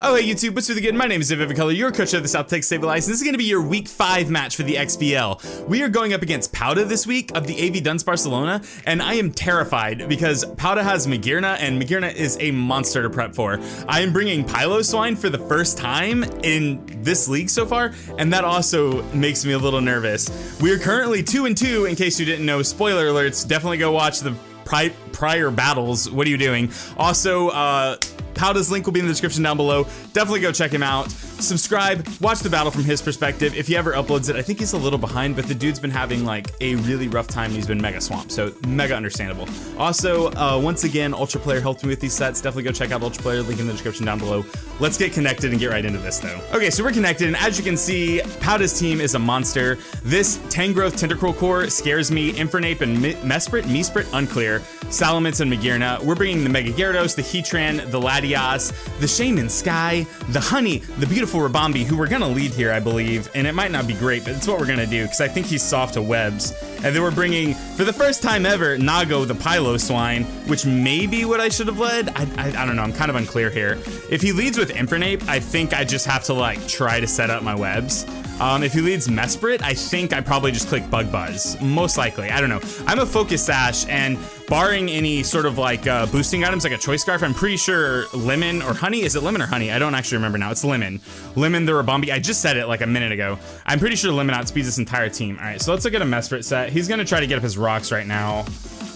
Oh, hey YouTube, what's really good? My name is David Color, your coach of the South Texas Sableyes, and this is going to be your Week 5 match for the XBL. We are going up against Powda this week of the AV Dunsparcelona, and I am terrified because Powda has Magearna, and Magearna is a monster to prep for. I am bringing Pilo Swine for the first time in this league so far, and that also makes me a little nervous. We are currently 2-2, in case you didn't know. Spoiler alerts, definitely go watch the prior battles. What are you doing? Also, Powda's link will be in the description down below. Definitely go check him out. Subscribe, watch the battle from his perspective. If he ever uploads it, I think he's a little behind, but the dude's been having like a really rough time. He's been mega swamped, so mega understandable. Also, once again, Ultra Player helped me with these sets. Definitely go check out Ultra Player, link in the description down below. Let's get connected and get right into this though. Okay, so we're connected, and as you can see, Powda's team is a monster. This Tangrowth Tentacruel core scares me. Infernape and Mesprit, unclear. Salamence and Magearna. We're bringing the Mega Gyarados, the Heatran, the Latias, the Shaman Sky, the Honey, the beautiful Rabambi, who we're gonna lead here, I believe, and it might not be great, but it's what we're gonna do, because I think he's soft to webs. And then we're bringing, for the first time ever, Nago, the Pilo Swine, which may be what I should have led. I don't know, I'm kind of unclear here. If he leads with Infernape, I think I just have to like try to set up my webs. If he leads Mesprit, I think I probably just click Bug Buzz, most likely. I don't know. I'm a Focus Sash, and barring any sort of like boosting items like a Choice Scarf, I'm pretty sure Lemon or Honey, is it Lemon or Honey? I don't actually remember now. It's Lemon. Lemon the Rabambi. I just said it like a minute ago. I'm pretty sure Lemon outspeeds this entire team. All right, so let's look at a Mesprit set. He's gonna try to get up his rocks right now,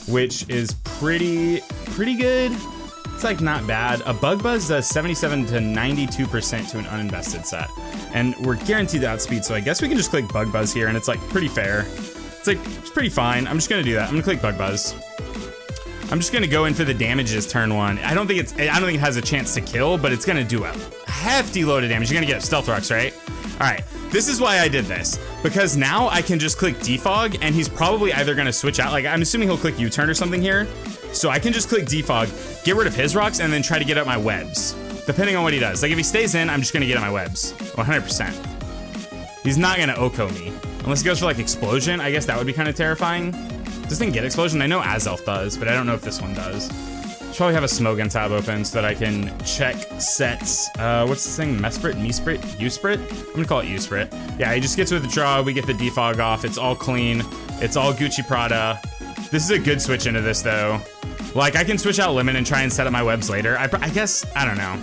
which is pretty good. It's like not bad. A Bug Buzz does 77 to 92% to an uninvested set. And we're guaranteed to outspeed, so I guess we can just click Bug Buzz here, and it's like pretty fair. It's pretty fine. I'm just gonna do that. I'm gonna click Bug Buzz. I'm just gonna go in for the damages turn one. I don't think it has a chance to kill, but it's gonna do a hefty load of damage. You're gonna get Stealth Rocks, right? All right, this is why I did this, because now I can just click Defog, and he's probably either gonna switch out. Like, I'm assuming he'll click U-turn or something here. So I can just click Defog, get rid of his rocks, and then try to get up my webs, depending on what he does. Like, if he stays in, I'm just gonna get at my webs, 100%. He's not gonna Oko me, unless he goes for like Explosion. I guess that would be kind of terrifying. Does this thing get Explosion? I know Azelf does, but I don't know if this one does. Should probably have a Smogon tab open so that I can check sets. What's this thing? Mesprit, Mesprit, U-Sprit? I'm gonna call it U-Sprit. Yeah, he just gets with the draw, we get the Defog off, it's all clean, it's all Gucci Prada. This is a good switch into this though. Like, I can switch out Lemon and try and set up my webs later. I guess, I don't know.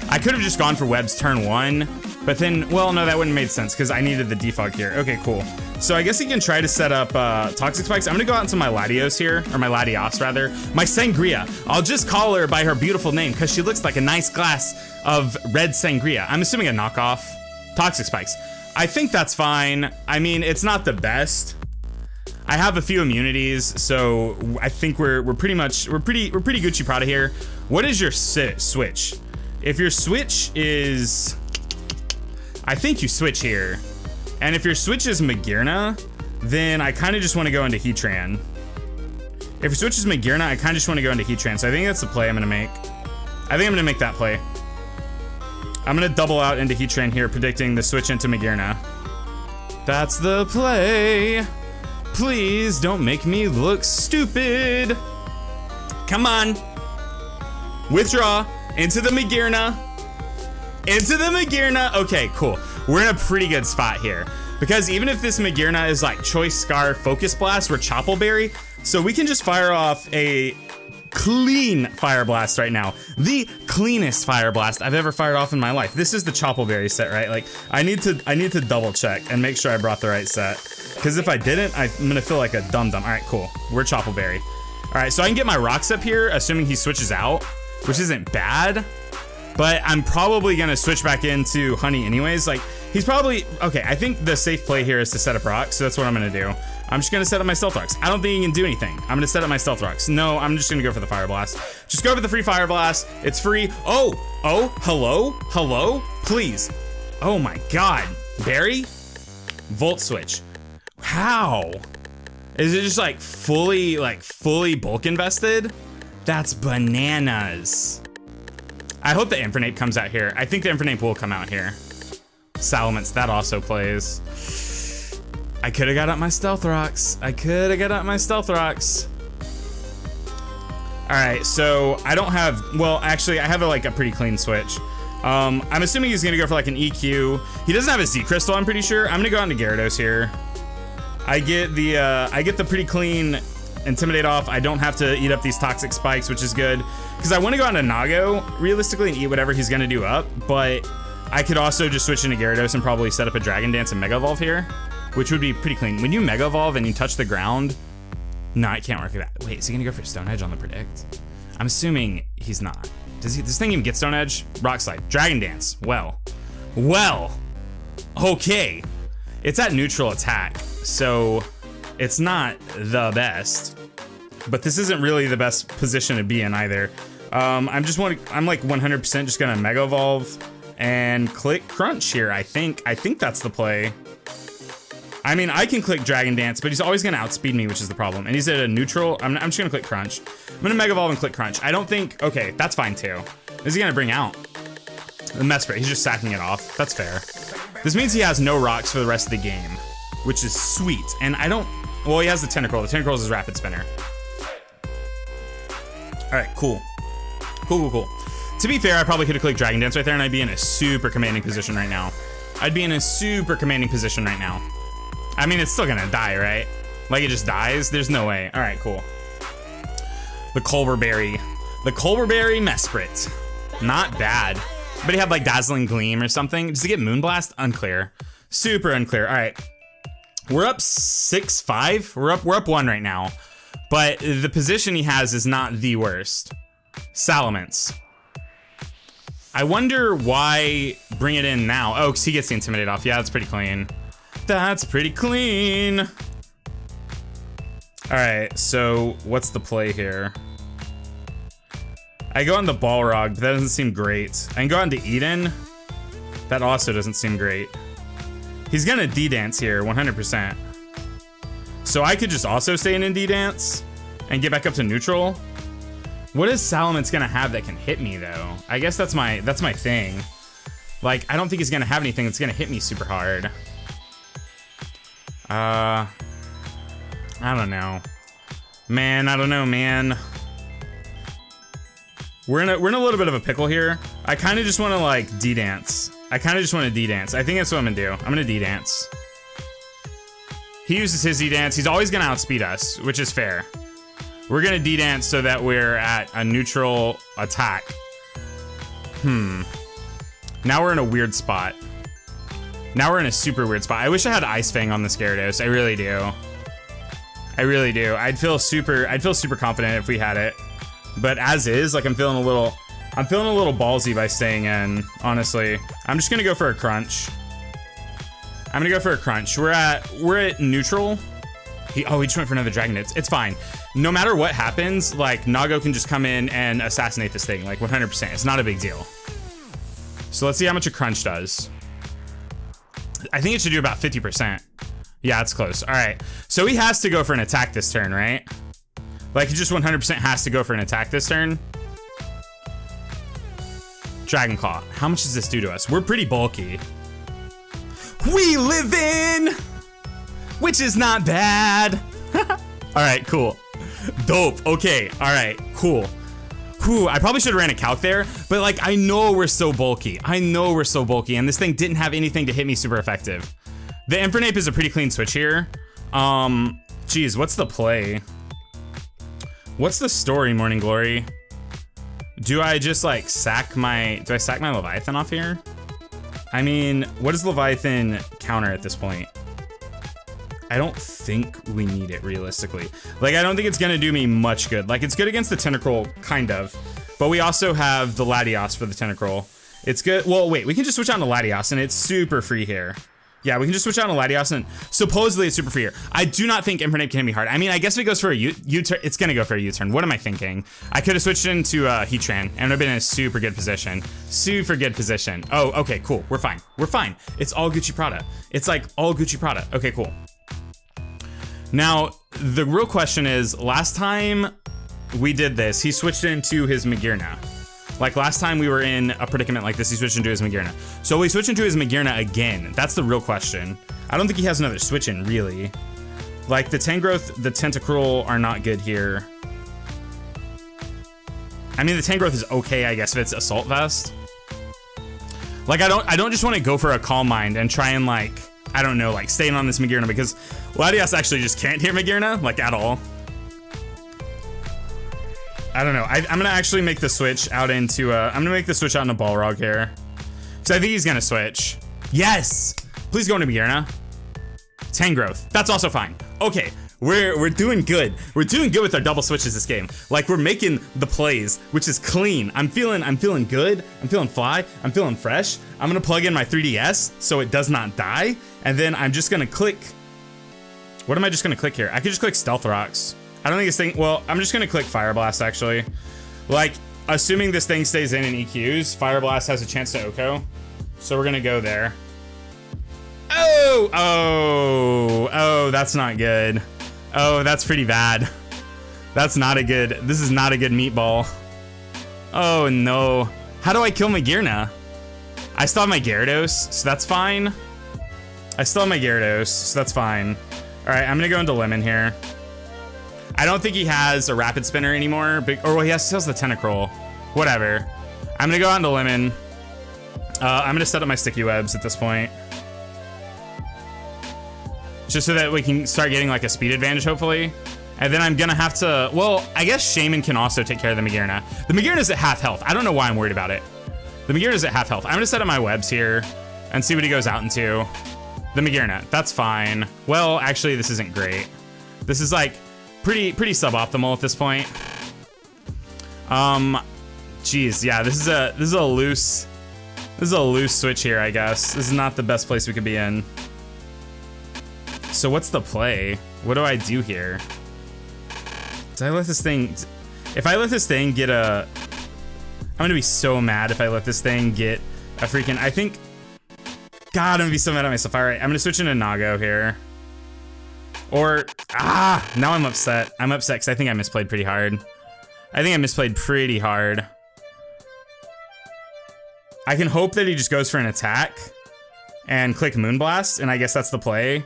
I could have just gone for webs turn one, but then, well, no, that wouldn't have made sense because I needed the defog here. Okay, cool. So I guess he can try to set up Toxic Spikes. I'm gonna go out into my Latios here, or my Latias rather. My Sangria. I'll just call her by her beautiful name because she looks like a nice glass of red Sangria. I'm assuming a knockoff. Toxic Spikes. I think that's fine. I mean, it's not the best. I have a few immunities, so I think we're pretty Gucci Prada here. What is your switch? If your switch is, I think you switch here. And if your switch is Magearna, then I kind of just want to go into Heatran. If your switch is Magearna, I kind of just want to go into Heatran. So I think that's the play I'm gonna make. I think I'm gonna make that play. I'm gonna double out into Heatran here, predicting the switch into Magearna. That's the play. Please don't make me look stupid. Come on. Withdraw into the Magearna. Into the Magearna. Okay, cool. We're in a pretty good spot here. Because even if this Magearna is like Choice Scarf, Focus Blast, we're Choppleberry. So we can just fire off a clean Fire Blast right now. The cleanest Fire Blast I've ever fired off in my life. This is the Choppleberry set, right? Like, I need to double check and make sure I brought the right set. Because if I didn't, I'm gonna feel like a dum-dum. All right, cool. We're Choppleberry. All right, so I can get my rocks up here, assuming he switches out, which isn't bad. But I'm probably gonna switch back into Honey anyways. Like, he's probably, okay, I think the safe play here is to set up rocks, so that's what I'm gonna do. I'm just gonna set up my Stealth Rocks. I don't think he can do anything. I'm gonna set up my Stealth Rocks. No, I'm just gonna go for the Fire Blast. Just go for the free Fire Blast. It's free. Oh, hello, please. Oh my God, Barry? Volt Switch. How? Is it just like fully bulk invested? That's bananas. I hope the Infernape comes out here. I think the Infernape will come out here. Salamence, that also plays. I could have got up my Stealth Rocks. All right, so I don't have, well, actually I have like a pretty clean switch. I'm assuming he's gonna go for like an EQ. He doesn't have a Z crystal, I'm pretty sure. I'm gonna go on to Gyarados here. I get the pretty clean Intimidate off. I don't have to eat up these toxic spikes, which is good. Because I want to go on to Nago, realistically, and eat whatever he's gonna do up, but I could also just switch into Gyarados and probably set up a Dragon Dance and Mega Evolve here, which would be pretty clean. When you Mega Evolve and you touch the ground, no, it can't work like that. Wait, is he gonna go for Stone Edge on the Predict? I'm assuming he's not. Does this thing even get Stone Edge? Rock Slide, Dragon Dance. Well, okay. It's at neutral attack, so it's not the best, but this isn't really the best position to be in either. I'm like 100% just gonna Mega Evolve and click Crunch here. I think that's the play. I mean, I can click Dragon Dance, but he's always gonna outspeed me, which is the problem. And he's at a neutral. I'm just gonna click Crunch. I'm gonna Mega Evolve and click Crunch. I don't think, okay, that's fine too. Is he gonna bring out the Mesprit? He's just sacking it off. That's fair. This means he has no rocks for the rest of the game, which is sweet. And I don't, well, he has the Tentacruel. The Tentacruel is his Rapid Spinner. All right, cool. To be fair, I probably could have clicked Dragon Dance right there and I'd be in a super commanding position right now. I mean, it's still gonna die, right? Like it just dies? There's no way. All right, cool. The Culver Berry Mesprit. Not bad. But he had like Dazzling Gleam or something. Does he get Moonblast? Unclear. Super unclear. All right. We're up 6-5. We're up 1 right now. But the position he has is not the worst. Salamence. I wonder why bring it in now. Oh, because he gets the Intimidate off. Yeah, that's pretty clean. All right, so what's the play here? I go on the Balrog, but that doesn't seem great. I can go on to Eden. That also doesn't seem great. He's gonna D-Dance here, 100%. So I could just also stay in D-Dance and get back up to neutral. What is Salamence gonna have that can hit me though? I guess that's my thing. Like, I don't think he's gonna have anything that's gonna hit me super hard. I don't know. Man. We're in a little bit of a pickle here. I kind of just want to like D-Dance. I think that's what I'm gonna do. I'm gonna D-Dance. He uses his D-Dance. He's always gonna outspeed us, which is fair. We're gonna D-Dance so that we're at a neutral attack. Now we're in a weird spot. Now we're in a super weird spot. I wish I had Ice Fang on this Gyarados. I really do. I'd feel super confident if we had it. But as is, like I'm feeling a little ballsy by staying in, honestly. I'm just gonna go for a Crunch. We're at neutral. He just went for another Dragon Dance. It's fine. No matter what happens, like Nago can just come in and assassinate this thing, like 100%. It's not a big deal. So let's see how much a Crunch does. I think it should do about 50%. Yeah, it's close. All right. So he has to go for an attack this turn, right? Like he just 100% has to go for an attack this turn. Dragon Claw. How much does this do to us? We're pretty bulky. We live in, which is not bad. All right, cool. Dope. Okay. All right, cool. Whew, I probably should have ran a Calc there, but like I know we're so bulky. And this thing didn't have anything to hit me super effective. The Infernape is a pretty clean switch here. Geez, what's the play? What's the story, Morning Glory? Do I just like sack my Leviathan off here? I mean, what does Leviathan counter at this point? I don't think we need it realistically. Like, I don't think it's gonna do me much good. Like, it's good against the Tentacruel, kind of. But we also have the Latias for the Tentacruel. It's good. Well, wait, we can just switch on to Latias and it's super free here. Yeah, we can just switch on to Latias and supposedly it's super free here. I do not think Infernape can hit me hard. I mean, I guess if it goes for a U-turn, it's gonna go for a U-turn. What am I thinking? I could have switched into Heatran and I've been in a super good position. Oh, okay, cool. We're fine. It's all Gucci Prada. It's like all Gucci Prada. Okay, cool. Now, the real question is, last time we did this, he switched into his Magearna. Like last time we were in a predicament like this, he switched into his Magearna. So we switch into his Magearna again. That's the real question. I don't think he has another switch in, really. Like the Tangrowth, the Tentacruel are not good here. I mean, the Tangrowth is okay, I guess, if it's Assault Vest. Like, I don't just want to go for a Calm Mind and try and, like, I don't know, like, staying on this Magearna, because Latias actually just can't hit Magearna, like, at all. I don't know. I'm going to actually make the switch out into, I'm going to make the switch out into Balrog here. Because I think he's going to switch. Yes! Please go into Magearna. 10 growth. That's also fine. Okay. We're doing good. We're doing good with our double switches this game. Like, we're making the plays, which is clean. I'm feeling good. I'm feeling fly. I'm feeling fresh. I'm gonna plug in my 3DS so it does not die. And then I'm just gonna click. What am I just gonna click here? I could just click Stealth Rocks. I don't think this thing, well, I'm just gonna click Fire Blast actually. Like, assuming this thing stays in EQs, Fire Blast has a chance to OHKO. So we're gonna go there. Oh, that's not good. Oh, that's pretty bad. This is not a good meatball. Oh no. How do I kill Magearna? I still have my Gyarados, so that's fine. All right, I'm gonna go into Lemon here. I don't think he has a Rapid Spinner anymore, or well, he still has the Tentacruel. Whatever. I'm gonna go on to Lemon. I'm gonna set up my Sticky Webs at this point. Just so that we can start getting like a speed advantage, hopefully. And then I'm gonna have to, well, I guess Shaman can also take care of the Magearna. The Magearna's at half health. I don't know why I'm worried about it. The Magearna's at half health. I'm gonna set up my webs here and see what he goes out into. The Magearna, that's fine. Well, actually, this isn't great. This is like pretty suboptimal at this point. Geez, yeah, this is a loose switch here, I guess. This is not the best place we could be in. So what's the play? What do I do here? Did I let this thing... If I let this thing get a... I'm gonna be so mad if I let this thing get a freaking... I think... God, I'm gonna be so mad at myself. All right, I'm gonna switch into Nago here. Or... now I'm upset. I'm upset because I think I misplayed pretty hard. I can hope that he just goes for an attack and click Moonblast, and I guess that's the play.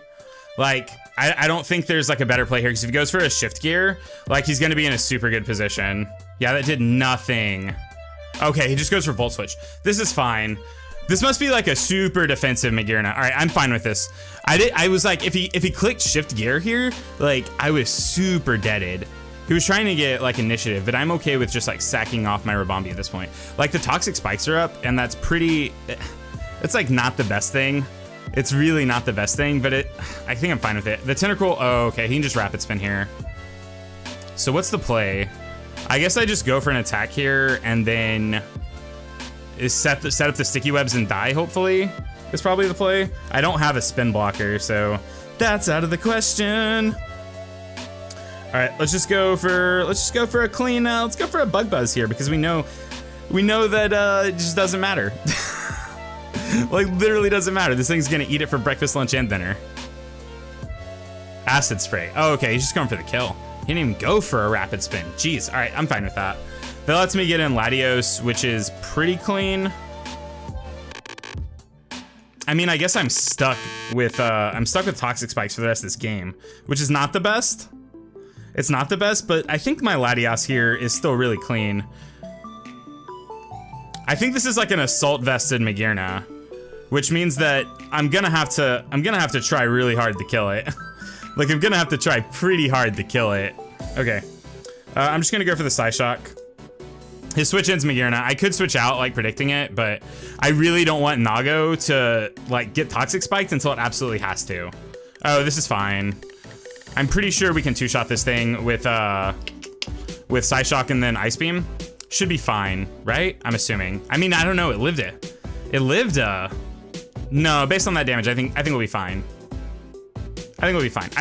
Like, I don't think there's like a better play here, because if he goes for a shift gear, like, he's gonna be in a super good position. Yeah, that did nothing. Okay, he just goes for Volt Switch. This is fine. This must be like a super defensive Magearna. All right, I'm fine with this. I was like, if he clicked shift gear here, like, I was super deaded. He was trying to get like initiative, but I'm okay with just like sacking off my Rabombi at this point. Like, the Toxic Spikes are up, and that's pretty, it's like not the best thing. It's really not the best thing, but I think I'm fine with it. The Tentacruel, oh, okay, he can just Rapid Spin here. So what's the play? I guess I just go for an attack here, and then set up the Sticky Webs and die, hopefully, is probably the play. I don't have a spin blocker, so that's out of the question. All right, let's just go for a clean, let's go for a Bug Buzz here, because we know that it just doesn't matter. Like, literally doesn't matter. This thing's gonna eat it for breakfast, lunch, and dinner. Acid Spray. Oh, okay, he's just going for the kill. He didn't even go for a Rapid Spin. Jeez, all right, I'm fine with that. That lets me get in Latios, which is pretty clean. I mean, I guess I'm stuck with Toxic Spikes for the rest of this game, which is not the best. It's not the best, but I think my Latias here is still really clean. I think this is like an assault vested Magearna, which means that I'm gonna have to try really hard to kill it. Like, I'm gonna have to try pretty hard to kill it. Okay, I'm just gonna go for the Psyshock. His switch ends Magearna. I could switch out, like, predicting it, but I really don't want Nago to like get Toxic Spiked until it absolutely has to. Oh, this is fine. I'm pretty sure we can two-shot this thing with Psyshock and then Ice Beam. Should be fine, right? I'm assuming. I mean, I don't know. It lived. No, based on that damage, I think we'll be fine. I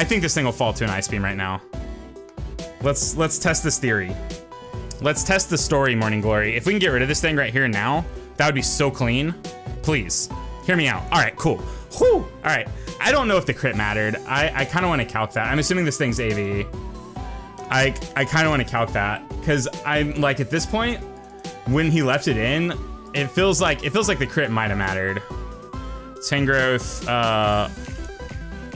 think this thing will fall to an Ice Beam right now. Let's test this theory. Let's test the story, Morning Glory. If we can get rid of this thing right here and now, that would be so clean. Please, hear me out. All right, cool. Whew. All right. I don't know if the crit mattered. I kind of want to calc that. I'm assuming this thing's AV. I kind of want to calc that, because I'm like, at this point, when he left it in, it feels like the crit might have mattered. 10 growth,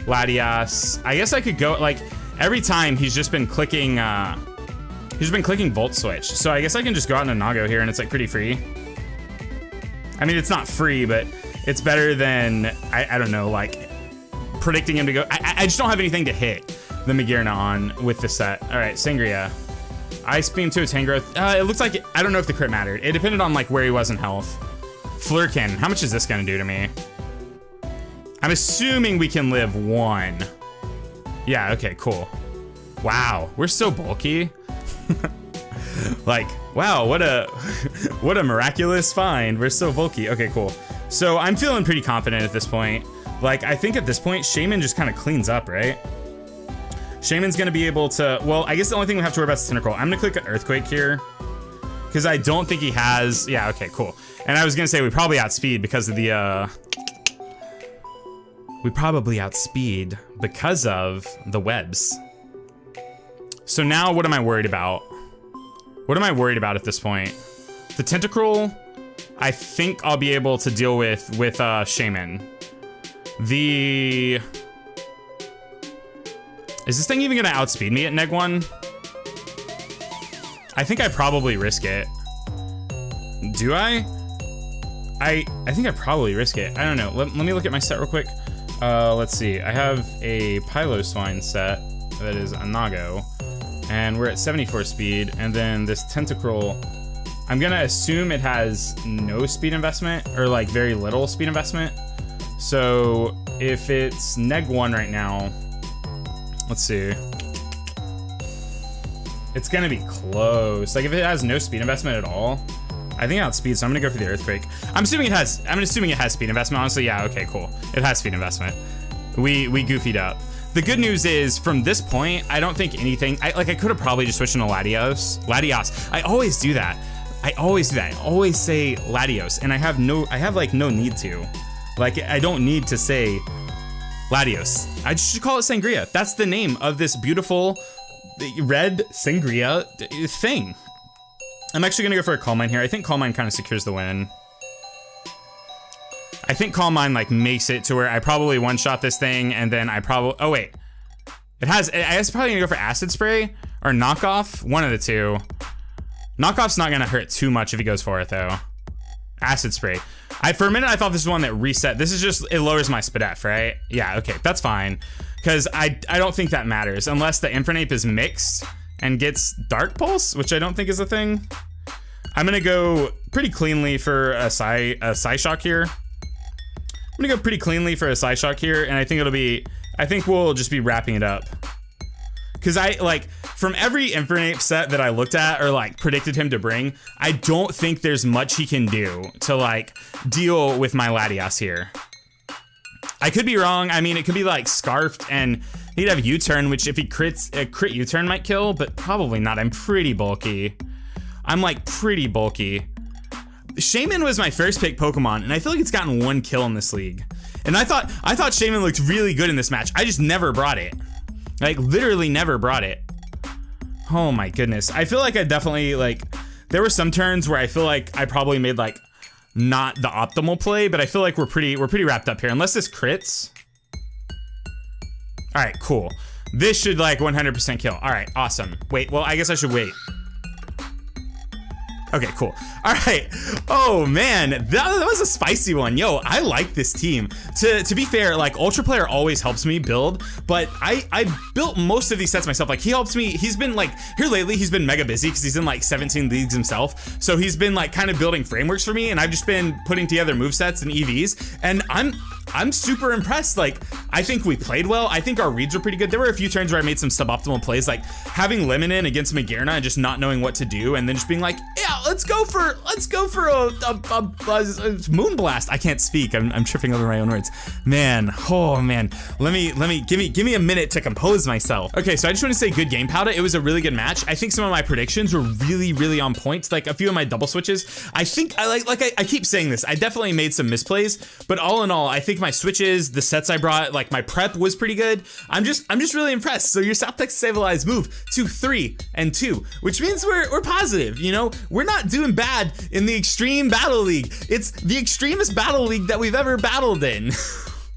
Latias. I guess I could go, like, every time he's just been clicking Volt Switch. So I guess I can just go out into Nago here, and it's like pretty free. I I mean, it's not free, but it's better than, I don't know, like predicting him to go. I just don't have anything to hit the Magearna on with the set. All right, Sangria. Ice Beam to attain growth. It looks like, I don't know if the crit mattered. It depended on like where he was in health. Flurkin, how much is this gonna do to me? I'm assuming we can live 1. Yeah, okay, cool. Wow, we're so bulky. Like, wow, what a miraculous find. We're so bulky. Okay, cool. So I'm feeling pretty confident at this point. Like, I think at this point, Shaman just kind of cleans up, right? Shaman's gonna be able to, well, I guess the only thing we have to worry about is Tentacruel. I'm gonna click an Earthquake here, because I don't think he has, yeah, okay, cool. And I was gonna say we probably outspeed because of the, we probably outspeed because of the webs. So now what am I worried about? What am I worried about at this point? The Tentacruel, I think I'll be able to deal with Shaman. Is this thing even gonna outspeed me at neg 1? I think I probably risk it. Do I? I think I probably risk it. I don't know. Let me look at my set real quick. Let's see. I have a Piloswine set that is a Nago, and we're at 74 speed. And then this Tentacruel, I'm gonna assume it has no speed investment, or like very little speed investment. So if it's neg 1 right now, let's see. It's gonna be close. Like if it has no speed investment at all, I think it outspeeds, so I'm gonna go for the Earthquake. I'm assuming it has speed investment, honestly. Yeah, okay, cool. It has speed investment. We goofied up. The good news is, from this point, I don't think anything, I could have probably just switched into Latias. I always do that. I always say Latios, and I have like no need to. Like, I don't need to say Latios. I just should call it Sangria. That's the name of this beautiful red Sangria thing. I'm actually gonna go for a Calm Mind here. I think Calm Mind kind of secures the win. I think Calm Mind like makes it to where I probably one-shot this thing, and then I probably, oh wait. I was probably gonna go for Acid Spray or Knockoff, one of the two. Knockoff's not gonna hurt too much if he goes for it though. Acid Spray. For a minute I thought this was one that reset. This is just, it lowers my SPDF, right? Yeah, okay, that's fine. Because I don't think that matters unless the Infernape is mixed and gets Dark Pulse, which I don't think is a thing. I'm gonna go pretty cleanly for a Psyshock here. I'm gonna go pretty cleanly for a Psyshock here, and I think we'll just be wrapping it up. Cause from every Infernape set that I looked at or like predicted him to bring, I don't think there's much he can do to like deal with my Latias here. I could be wrong. I mean, it could be like Scarfed and he'd have U-turn, which if he crits, a crit U-turn might kill, but probably not. I'm pretty bulky. I'm like pretty bulky. Shaman was my first pick Pokemon, and I feel like it's gotten 1 kill in this league. And I thought Shaman looked really good in this match. I just never brought it. Like literally never brought it. Oh my goodness. I feel like I definitely like, there were some turns where I feel like I probably made like not the optimal play, but I feel like we're pretty wrapped up here. Unless this crits. All right, cool. This should like 100% kill. All right, awesome. Wait, well, I guess I should wait. Okay, cool. All right. Oh man, that was a spicy one. Yo, I like this team. To be fair, like Ultra Player always helps me build, but I built most of these sets myself. Like he helps me. He's been like here lately. He's been mega busy because he's in like 17 leagues himself. So he's been like kind of building frameworks for me, and I've just been putting together movesets and EVs, and I'm super impressed. Like I think we played well. I think our reads were pretty good. There were a few turns where I made some suboptimal plays, like having Lemon in against Magearna and just not knowing what to do, and then just being like, yeah, let's go for a Moonblast. I can't speak. I'm tripping over my own words. Man, oh man. Give me a minute to compose myself. Okay, so I just want to say good game, Powda. It was a really good match. I think some of my predictions were really on point. Like a few of my double switches. I think I keep saying this. I definitely made some misplays, but all in all, I think my switches, the sets I brought, like my prep was pretty good. I'm just really impressed. So your South Texas Sableyes move to 3-2, which means we're positive. You know, we're not doing bad in the Extreme Battle League. It's the extremest battle league that we've ever battled in.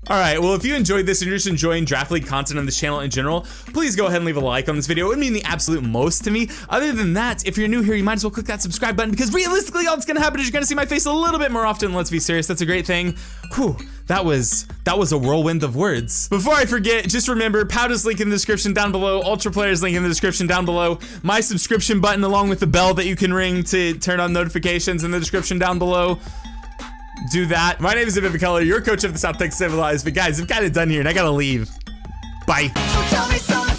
All right, well, if you enjoyed this and you're just enjoying Draft League content on this channel in general, please go ahead and leave a like on this video. It would mean the absolute most to me. Other than that, if you're new here, you might as well click that subscribe button, because realistically, all that's gonna happen is you're gonna see my face a little bit more often. Let's be serious, that's a great thing. Whew, that was a whirlwind of words. Before I forget, just remember, Powda's link in the description down below, Ultra Player's link in the description down below, my subscription button along with the bell that you can ring to turn on notifications in the description down below. Do that. My name is AV Dunsparcelona, your coach of the South Texas Sableyes. But guys, I'm kind of done here and I gotta leave. Bye. So tell me something.